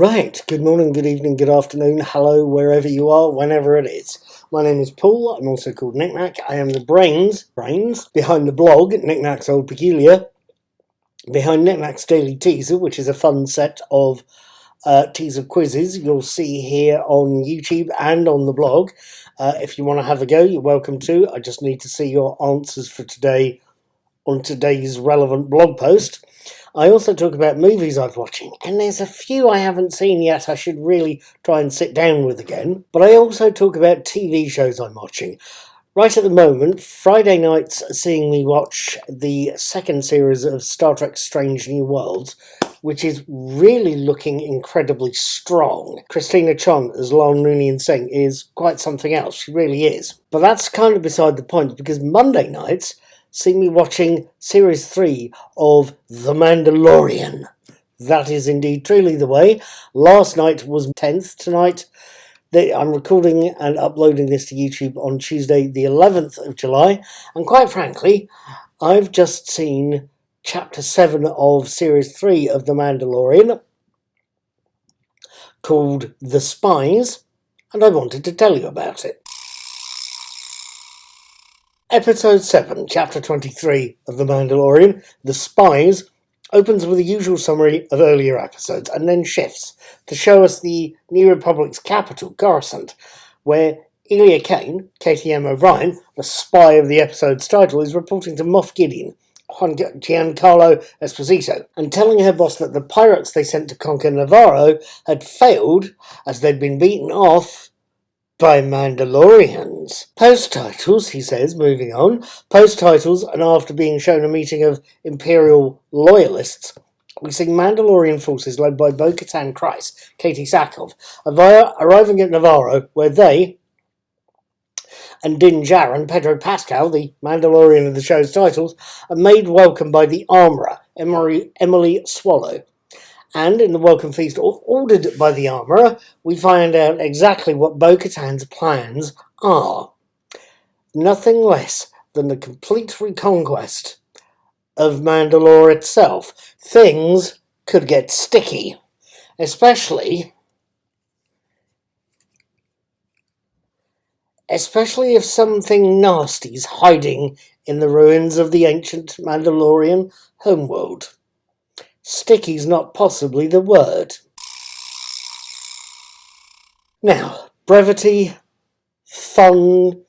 Right, good morning, good evening, good afternoon, hello, wherever you are, whenever it is. My name is Paul, I'm also called Knickknack. I am the brains behind the blog, Knickknack's Old Peculiar, behind Knickknack's Daily Teaser, which is a fun set of teaser quizzes you'll see here on YouTube and on the blog. If you want to have a go, you're welcome to. I just need to see your answers for today on today's relevant blog post. I also talk about movies I've watching, and there's a few I haven't seen yet I should really try and sit down with again. But I also talk about TV shows I'm watching. Right at the moment, Friday nights are seeing me watch the second series of Star Trek Strange New Worlds, which is really looking incredibly strong. Christina Chong as Lon Noonien Singh is quite something else, she really is. But that's kind of beside the point, because Monday nights see me watching Series 3 of The Mandalorian. That is indeed truly the way. Last night was 10th. Tonight I'm recording and uploading this to YouTube on Tuesday the 11th of July. And quite frankly, I've just seen Chapter 7 of Series 3 of The Mandalorian, called The Spies, and I wanted to tell you about it. Episode 7, Chapter 23 of The Mandalorian, The Spies, opens with a usual summary of earlier episodes and then shifts to show us the New Republic's capital, Coruscant, where Elia Kane, KTM O'Brien, the spy of the episode's title, is reporting to Moff Gideon, Giancarlo Esposito, and telling her boss that the pirates they sent to conquer Navarro had failed as they'd been beaten off by Mandalorians. Post-titles, he says, moving on. Post-titles, and after being shown a meeting of Imperial loyalists, we see Mandalorian forces led by Bo-Katan Kryze, Katie Sackhoff, arriving at Navarro, where they and Din Djarin, Pedro Pascal, the Mandalorian of the show's titles, are made welcome by the armourer, Emily Swallow. And in the welcome feast ordered by the armourer, we find out exactly what Bo-Katan's plans are. Nothing less than the complete reconquest of Mandalore itself. Things could get sticky, especially if something nasty's hiding in the ruins of the ancient Mandalorian homeworld. Sticky's not possibly the word. Now, brevity, fun,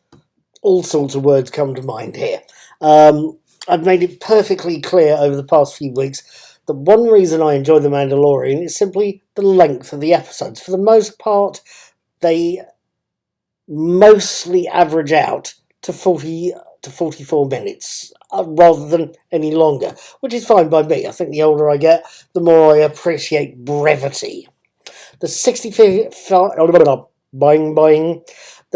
all sorts of words come to mind here. I've made it perfectly clear over the past few weeks that one reason I enjoy The Mandalorian is simply the length of the episodes. For the most part, they mostly average out to 40 to 44 minutes rather than any longer, which is fine by me. I think the older I get, the more I appreciate brevity. The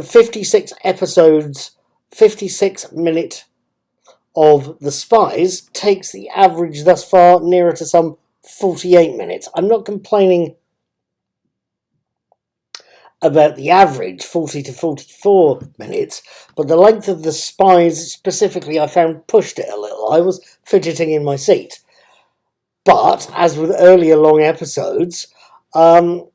56 episodes, 56 minute of The Spies takes the average thus far nearer to some 48 minutes. I'm not complaining about the average 40 to 44 minutes, but the length of The Spies specifically I found pushed it a little. I was fidgeting in my seat. But, as with earlier long episodes, the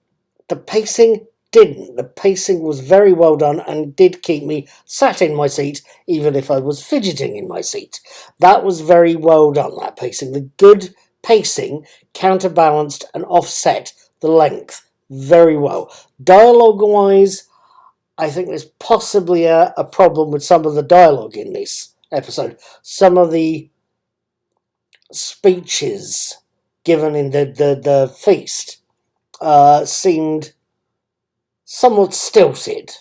pacing didn't. The pacing was very well done and did keep me sat in my seat, even if I was fidgeting in my seat. That was very well done, that pacing. The good pacing counterbalanced and offset the length very well. Dialogue-wise, I think there's possibly a problem with some of the dialogue in this episode. Some of the speeches given in the feast seemed somewhat stilted.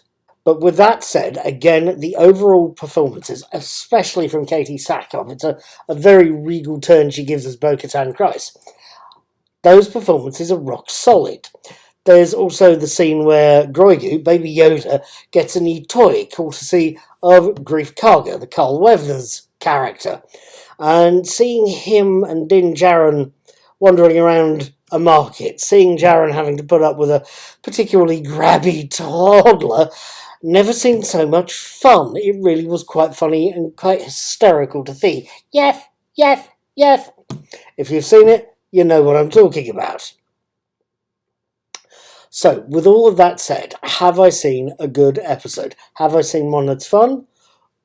But with that said, again, the overall performances, especially from Katie Sackhoff, it's a very regal turn she gives as Bo-Katan Kryze. Those performances are rock solid. There's also the scene where Grogu, Baby Yoda, gets a new toy, courtesy of Greef Karga, the Carl Weathers character. And seeing him and Din Djarin wandering around a market, seeing Djarin having to put up with a particularly grabby toddler, never seemed so much fun. It really was quite funny and quite hysterical to see. Yes, yes, yes. If you've seen it, you know what I'm talking about. So, with all of that said, have I seen a good episode? Have I seen one that's fun,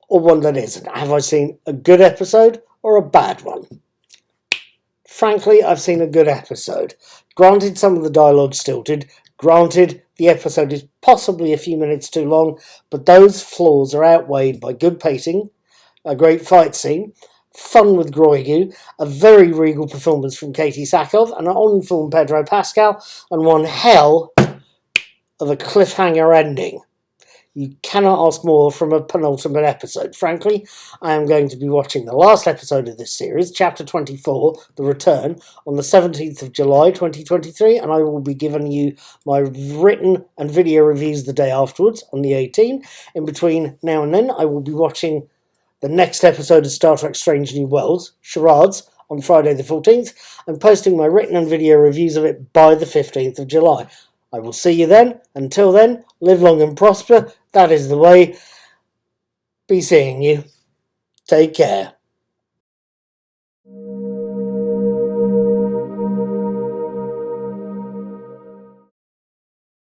or one that isn't? Have I seen a good episode, or a bad one? Frankly, I've seen a good episode. Granted, some of the dialogue's stilted. Granted, the episode is possibly a few minutes too long, but those flaws are outweighed by good pacing, a great fight scene, fun with Groigu, a very regal performance from Katie Sackhoff, an on-film Pedro Pascal, and one hell of a cliffhanger ending. You cannot ask more from a penultimate episode. Frankly, I am going to be watching the last episode of this series, Chapter 24, The Return, on the 17th of July 2023, and I will be giving you my written and video reviews the day afterwards, on the 18th. In between now and then, I will be watching the next episode of Star Trek Strange New Worlds, Charades, on Friday the 14th, and posting my written and video reviews of it by the 15th of July. I will see you then. Until then, live long and prosper. That is the way. Be seeing you. Take care.